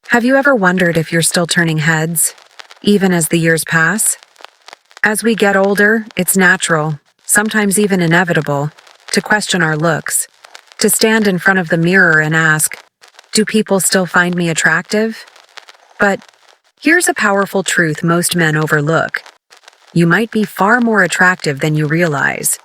Have you ever wondered if you're still turning heads, even as the years pass? As we get older, it's natural, sometimes even inevitable, to question our looks, to stand in front of the mirror and ask, do people still find me attractive? But here's a powerful truth most men overlook. You might be far more attractive than you realize.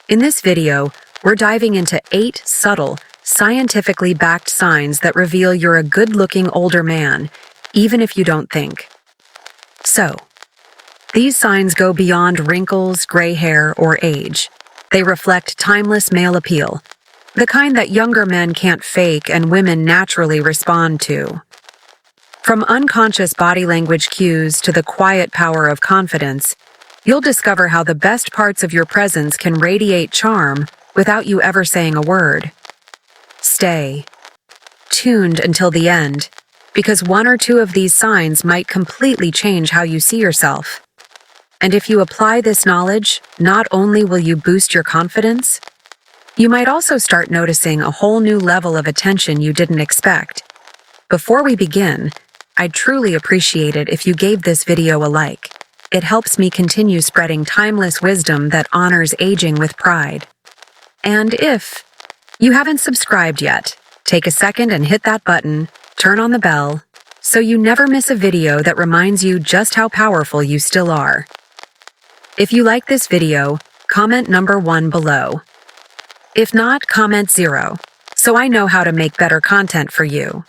In this video, we're diving into 8 subtle, scientifically backed signs that reveal you're a good-looking older man, even if you don't think. So, these signs go beyond wrinkles, gray hair, or age. They reflect timeless male appeal, the kind that younger men can't fake and women naturally respond to. From unconscious body language cues to the quiet power of confidence, you'll discover how the best parts of your presence can radiate charm without you ever saying a word. Stay tuned until the end, because 1 or 2 of these signs might completely change how you see yourself. And if you apply this knowledge, not only will you boost your confidence, you might also start noticing a whole new level of attention you didn't expect. Before we begin, I'd truly appreciate it if you gave this video a like. It helps me continue spreading timeless wisdom that honors aging with pride. And if you haven't subscribed yet, take a second and hit that button, turn on the bell, so you never miss a video that reminds you just how powerful you still are. If you like this video, comment number 1 below. If not, comment 0, so I know how to make better content for you.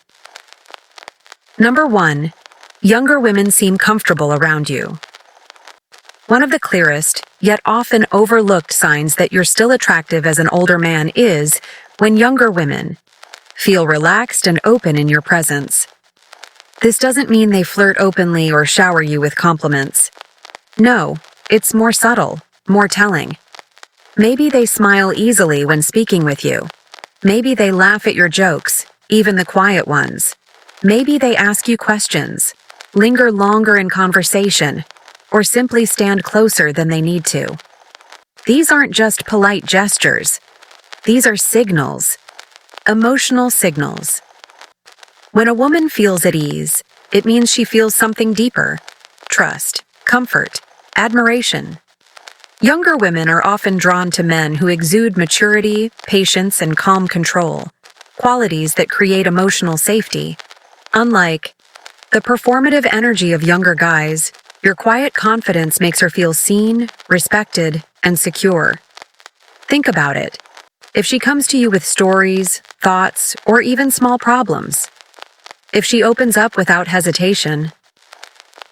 Number 1. Younger women seem comfortable around you. One of the clearest, yet often overlooked signs that you're still attractive as an older man is when younger women feel relaxed and open in your presence. This doesn't mean they flirt openly or shower you with compliments. No, it's more subtle, more telling. Maybe they smile easily when speaking with you. Maybe they laugh at your jokes, even the quiet ones. Maybe they ask you questions, linger longer in conversation, or simply stand closer than they need to. These aren't just polite gestures. These are signals, emotional signals. When a woman feels at ease, it means she feels something deeper: trust, comfort, admiration. Younger women are often drawn to men who exude maturity, patience, and calm control, qualities that create emotional safety. Unlike the performative energy of younger guys, your quiet confidence makes her feel seen, respected, and secure. Think about it. If she comes to you with stories, thoughts, or even small problems, if she opens up without hesitation,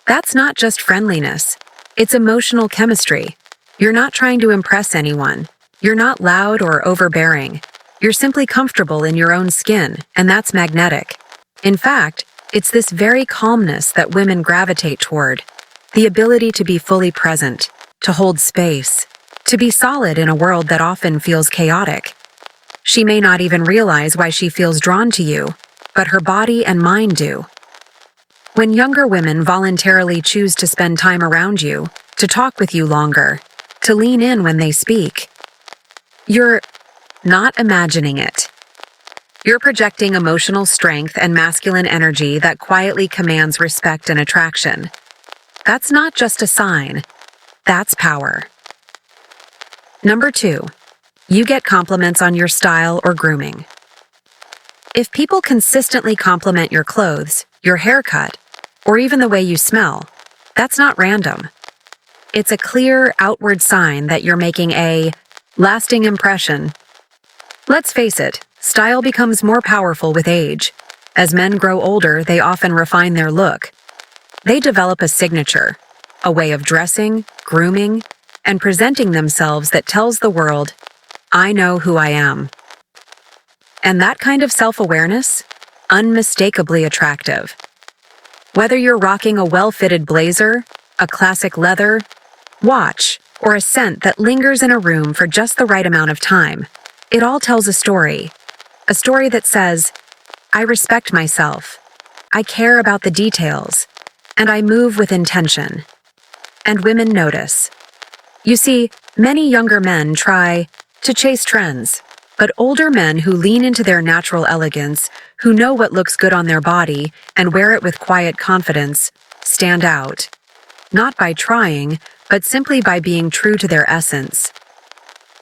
that's not just friendliness. It's emotional chemistry. You're not trying to impress anyone. You're not loud or overbearing. You're simply comfortable in your own skin, and that's magnetic. In fact, it's this very calmness that women gravitate toward. The ability to be fully present, to hold space, to be solid in a world that often feels chaotic. She may not even realize why she feels drawn to you, but her body and mind do. When younger women voluntarily choose to spend time around you, to talk with you longer, to lean in when they speak, you're not imagining it. You're projecting emotional strength and masculine energy that quietly commands respect and attraction. That's not just a sign. That's power. Number 2. You get compliments on your style or grooming. If people consistently compliment your clothes, your haircut, or even the way you smell, that's not random. It's a clear, outward sign that you're making a lasting impression. Let's face it, style becomes more powerful with age. As men grow older, they often refine their look. They develop a signature, a way of dressing, grooming, and presenting themselves that tells the world, I know who I am. And that kind of self-awareness? Unmistakably attractive. Whether you're rocking a well-fitted blazer, a classic leather watch, or a scent that lingers in a room for just the right amount of time, it all tells a story. A story that says, I respect myself, I care about the details, and I move with intention. And women notice. You see, many younger men try to chase trends, But older men who lean into their natural elegance, who know what looks good on their body and wear it with quiet confidence, stand out. Not by trying, but simply by being true to their essence.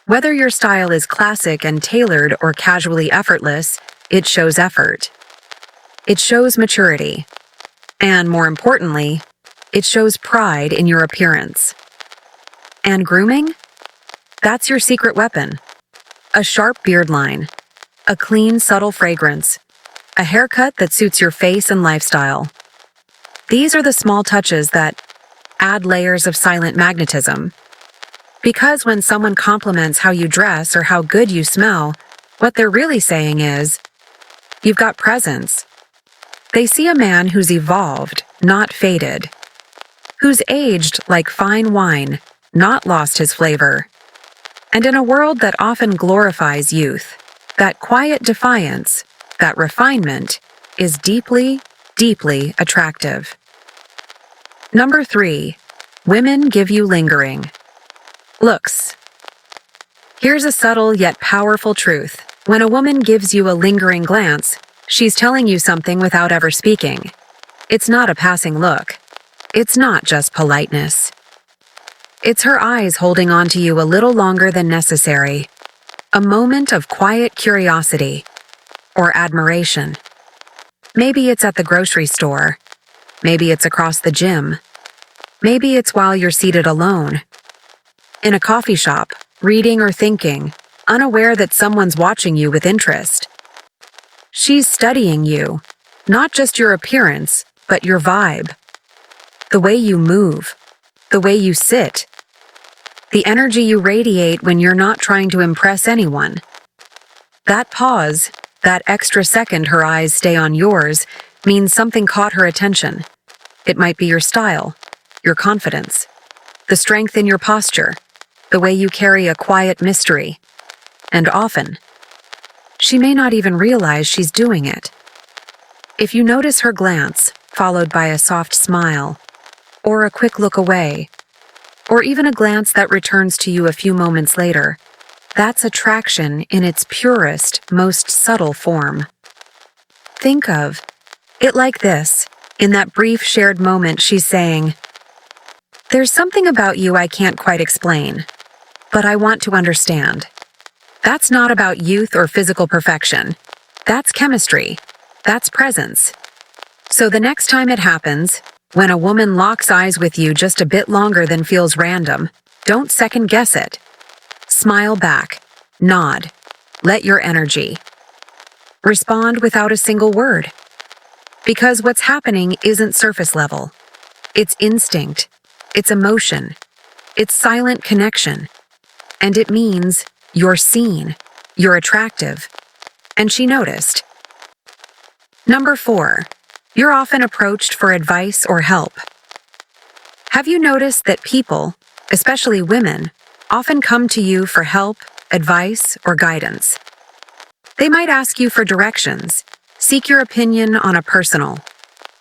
Whether your style is classic and tailored or casually effortless, it shows effort. It shows maturity. And more importantly, it shows pride in your appearance. And grooming? That's your secret weapon. A sharp beard line, a clean, subtle fragrance, a haircut that suits your face and lifestyle. These are the small touches that add layers of silent magnetism. Because when someone compliments how you dress or how good you smell, what they're really saying is, you've got presence. They see a man who's evolved, not faded. Who's aged like fine wine, not lost his flavor. And in a world that often glorifies youth, that quiet defiance, that refinement, is deeply, deeply attractive. Number 3, women give you lingering. Looks. Here's a subtle yet powerful truth. When a woman gives you a lingering glance, she's telling you something without ever speaking. It's not a passing look. It's not just politeness. It's her eyes holding on to you a little longer than necessary. A moment of quiet curiosity or admiration. Maybe it's at the grocery store. Maybe it's across the gym. Maybe it's while you're seated alone. In a coffee shop, reading or thinking, unaware that someone's watching you with interest. She's studying you, not just your appearance, but your vibe. The way you move, the way you sit, the energy you radiate when you're not trying to impress anyone. That pause, that extra second her eyes stay on yours, means something caught her attention. It might be your style, your confidence, the strength in your posture, the way you carry a quiet mystery. And often, she may not even realize she's doing it. If you notice her glance, followed by a soft smile, or a quick look away, or even a glance that returns to you a few moments later, that's attraction in its purest, most subtle form. Think of it like this. In that brief shared moment, she's saying, "There's something about you I can't quite explain, but I want to understand." That's not about youth or physical perfection. That's chemistry. That's presence. So the next time it happens, when a woman locks eyes with you just a bit longer than feels random, don't second guess it. Smile back. Nod. Let your energy. Respond without a single word. Because what's happening isn't surface level. It's instinct. It's emotion. It's silent connection. And it means you're seen. You're attractive. And she noticed. Number 4. You're often approached for advice or help. Have you noticed that people, especially women, often come to you for help, advice, or guidance? They might ask you for directions, seek your opinion on a personal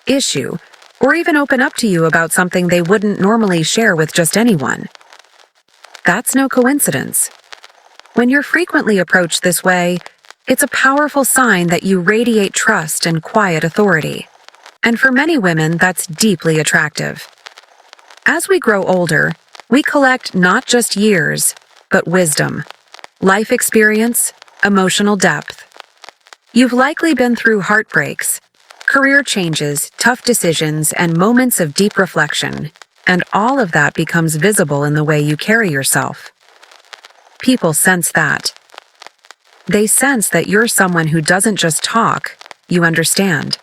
issue, or even open up to you about something they wouldn't normally share with just anyone. That's no coincidence. When you're frequently approached this way, it's a powerful sign that you radiate trust and quiet authority. And for many women, that's deeply attractive. As we grow older, we collect not just years, but wisdom, life experience, emotional depth. You've likely been through heartbreaks, career changes, tough decisions, and moments of deep reflection, and all of that becomes visible in the way you carry yourself. People sense that. They sense that you're someone who doesn't just talk, you understand.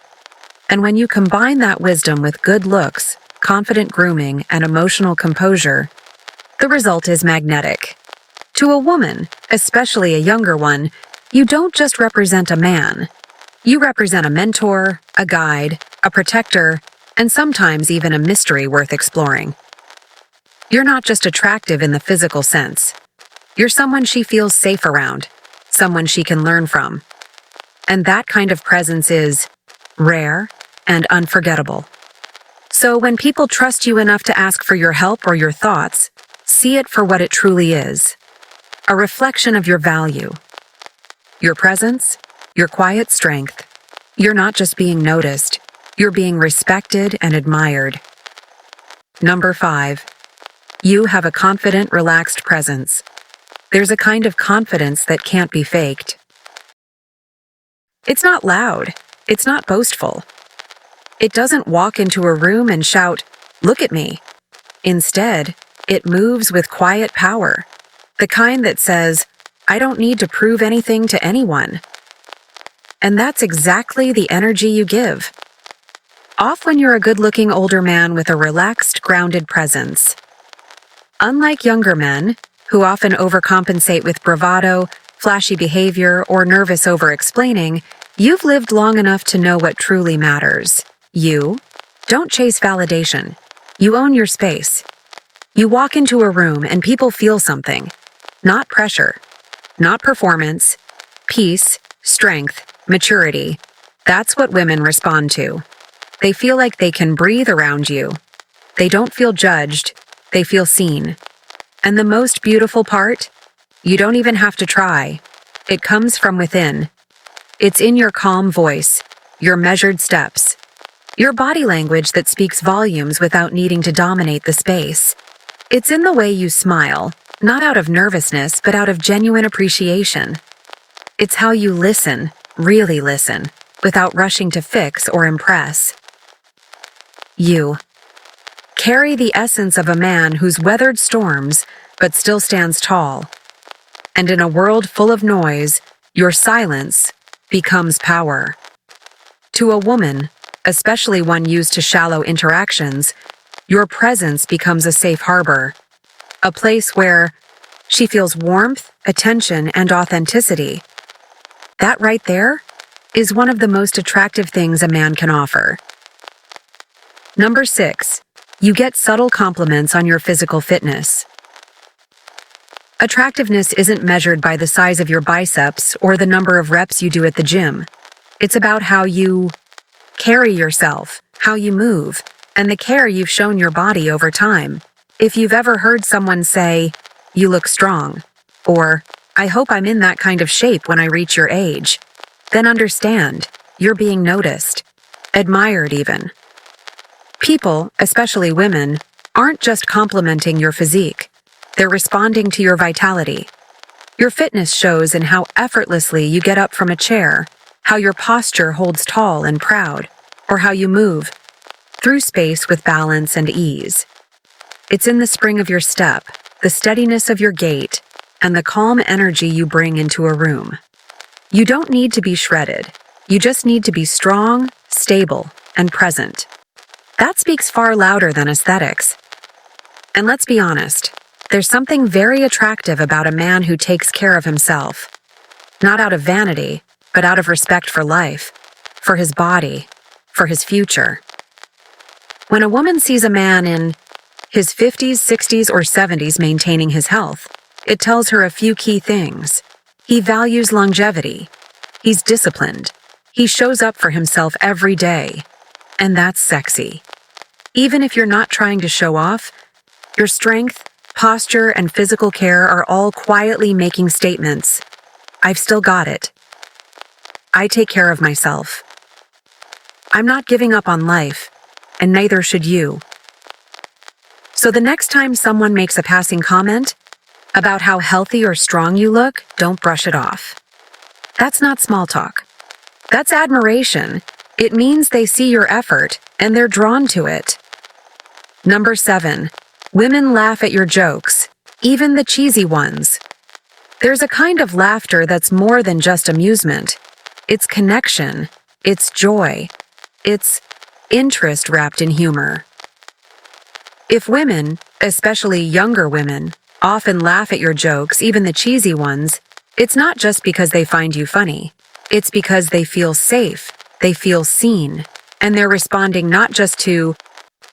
And when you combine that wisdom with good looks, confident grooming, and emotional composure, the result is magnetic. To a woman, especially a younger one, you don't just represent a man. You represent a mentor, a guide, a protector, and sometimes even a mystery worth exploring. You're not just attractive in the physical sense. You're someone she feels safe around, someone she can learn from. And that kind of presence is rare and unforgettable. So when people trust you enough to ask for your help or your thoughts, see it for what it truly is. A reflection of your value. your presence, your quiet strength. You're not just being noticed, you're being respected and admired. Number 5. You have a confident, relaxed presence. There's a kind of confidence that can't be faked. It's not loud. It's not boastful. It doesn't walk into a room and shout, "Look at me." Instead, it moves with quiet power, the kind that says, "I don't need to prove anything to anyone." And that's exactly the energy you give. Off when you're a good-looking older man with a relaxed, grounded presence. Unlike younger men, who often overcompensate with bravado, flashy behavior, or nervous over-explaining, you've lived long enough to know what truly matters. You don't chase validation. You own your space. You walk into a room and people feel something. Not pressure, not performance, peace, strength, maturity. That's what women respond to. They feel like they can breathe around you. They don't feel judged. They feel seen. And the most beautiful part? You don't even have to try. It comes from within. It's in your calm voice, your measured steps, your body language that speaks volumes without needing to dominate the space. It's in the way you smile, not out of nervousness, but out of genuine appreciation. It's how you listen, really listen, without rushing to fix or impress. You carry the essence of a man who's weathered storms, but still stands tall. And in a world full of noise, your silence becomes power. To a woman, especially one used to shallow interactions, your presence becomes a safe harbor, a place where she feels warmth, attention, and authenticity. That right there is one of the most attractive things a man can offer. Number 6, you get subtle compliments on your physical fitness. Attractiveness isn't measured by the size of your biceps or the number of reps you do at the gym. It's about how you carry yourself, how you move, and the care you've shown your body over time. If you've ever heard someone say, "You look strong," or "I hope I'm in that kind of shape when I reach your age," then understand, you're being noticed, admired even. People, especially women, aren't just complimenting your physique. They're responding to your vitality. Your fitness shows in how effortlessly you get up from a chair, how your posture holds tall and proud, or how you move through space with balance and ease. It's in the spring of your step, the steadiness of your gait, and the calm energy you bring into a room. You don't need to be shredded. You just need to be strong, stable, and present. That speaks far louder than aesthetics. And let's be honest, there's something very attractive about a man who takes care of himself. Not out of vanity, but out of respect for life, for his body, for his future. When a woman sees a man in his 50s, 60s, or 70s maintaining his health, it tells her a few key things. He values longevity. He's disciplined. He shows up for himself every day. And that's sexy. Even if you're not trying to show off, your strength, posture, and physical care are all quietly making statements. I've still got it. I take care of myself. I'm not giving up on life, and neither should you. So the next time someone makes a passing comment about how healthy or strong you look, don't brush it off. That's not small talk. That's admiration. It means they see your effort, and they're drawn to it. Number 7, women laugh at your jokes, even the cheesy ones. There's a kind of laughter that's more than just amusement. It's connection, it's joy, it's interest wrapped in humor. If women, especially younger women, often laugh at your jokes, even the cheesy ones, it's not just because they find you funny. It's because they feel safe, they feel seen, and they're responding not just to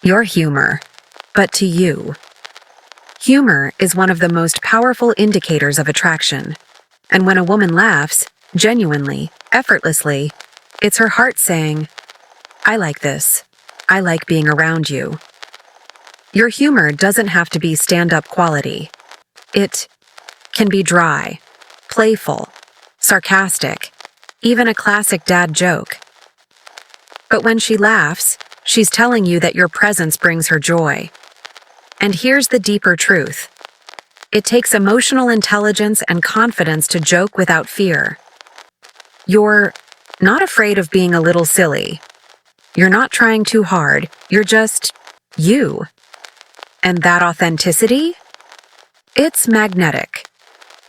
your humor, but to you. Humor is one of the most powerful indicators of attraction. And when a woman laughs, genuinely, effortlessly, it's her heart saying, I like this. I like being around you. Your humor doesn't have to be stand-up quality. It can be dry, playful, sarcastic, even a classic dad joke. But when she laughs, she's telling you that your presence brings her joy. And here's the deeper truth. It takes emotional intelligence and confidence to joke without fear. You're not afraid of being a little silly. You're not trying too hard. You're just you. And that authenticity? It's magnetic.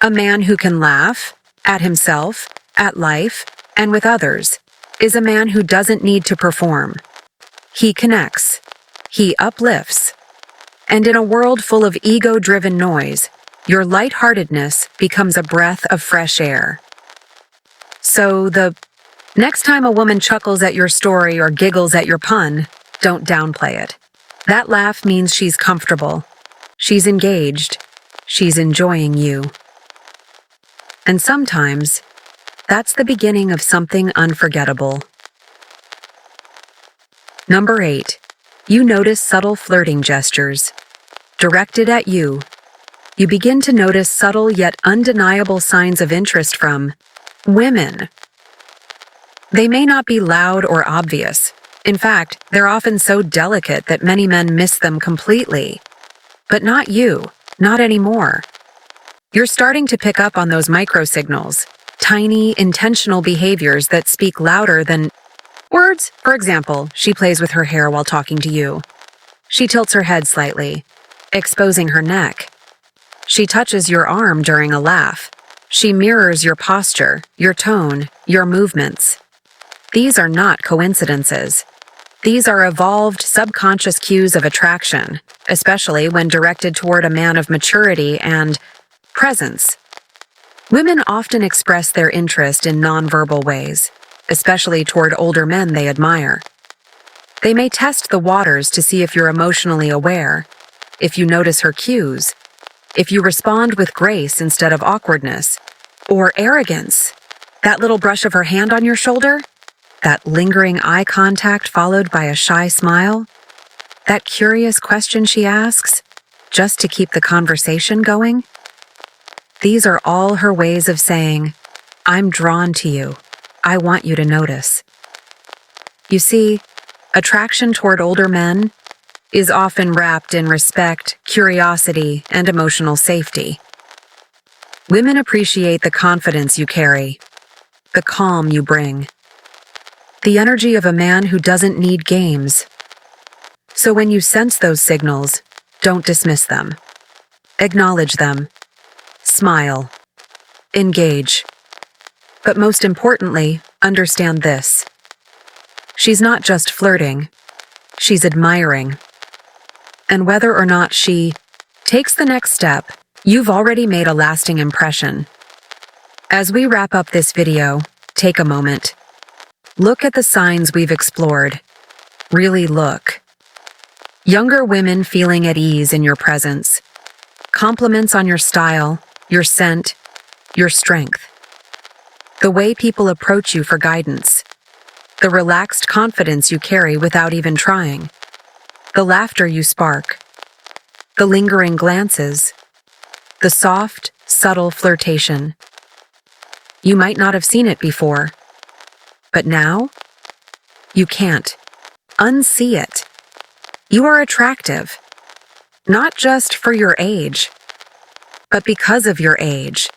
A man who can laugh at himself, at life, and with others is a man who doesn't need to perform. He connects. He uplifts. And in a world full of ego-driven noise, your lightheartedness becomes a breath of fresh air. So the next time a woman chuckles at your story or giggles at your pun, don't downplay it. That laugh means she's comfortable. She's engaged. She's enjoying you. And sometimes, that's the beginning of something unforgettable. Number 8. You notice subtle flirting gestures. Directed at you, you begin to notice subtle yet undeniable signs of interest from women. They may not be loud or obvious. In fact, they're often so delicate that many men miss them completely. But not you, not anymore. You're starting to pick up on those microsignals, tiny, intentional behaviors that speak louder than words. For example, she plays with her hair while talking to you. She tilts her head slightly, exposing her neck. She touches your arm during a laugh. She mirrors your posture, your tone, your movements. These are not coincidences. These are evolved subconscious cues of attraction, especially when directed toward a man of maturity and presence. Women often express their interest in nonverbal ways, especially toward older men they admire. They may test the waters to see if you're emotionally aware, if you notice her cues, if you respond with grace instead of awkwardness, or arrogance. That little brush of her hand on your shoulder, that lingering eye contact followed by a shy smile, that curious question she asks, just to keep the conversation going. These are all her ways of saying, I'm drawn to you. I want you to notice. You see, attraction toward older men is often wrapped in respect, curiosity, and emotional safety. Women appreciate the confidence you carry, the calm you bring, the energy of a man who doesn't need games. So when you sense those signals, don't dismiss them. Acknowledge them. Smile. Engage. But most importantly, understand this. She's not just flirting, she's admiring. And whether or not she takes the next step, you've already made a lasting impression. As we wrap up this video, take a moment. Look at the signs we've explored. Really look. Younger women feeling at ease in your presence. Compliments on your style, your scent, your strength. The way people approach you for guidance. The relaxed confidence you carry without even trying. The laughter you spark. The lingering glances. The soft, subtle flirtation. You might not have seen it before, but now, you can't unsee it. You are attractive, not just for your age, but because of your age,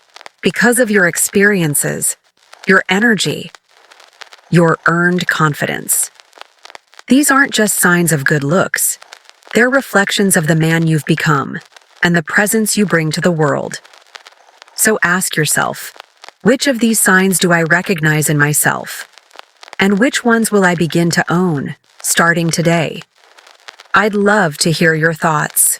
because of your experiences, your energy, your earned confidence. These aren't just signs of good looks. They're reflections of the man you've become and the presence you bring to the world. So ask yourself, which of these signs do I recognize in myself? And which ones will I begin to own, starting today? I'd love to hear your thoughts.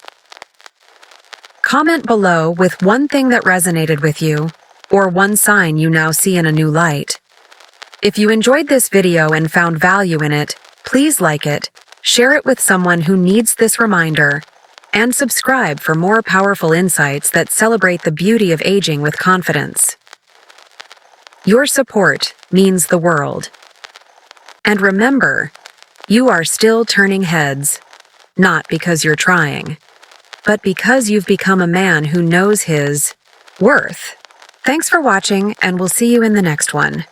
Comment below with one thing that resonated with you, or one sign you now see in a new light. If you enjoyed this video and found value in it, please like it, share it with someone who needs this reminder, and subscribe for more powerful insights that celebrate the beauty of aging with confidence. Your support means the world. And remember, you are still turning heads, not because you're trying, but because you've become a man who knows his worth. Thanks for watching, and we'll see you in the next one.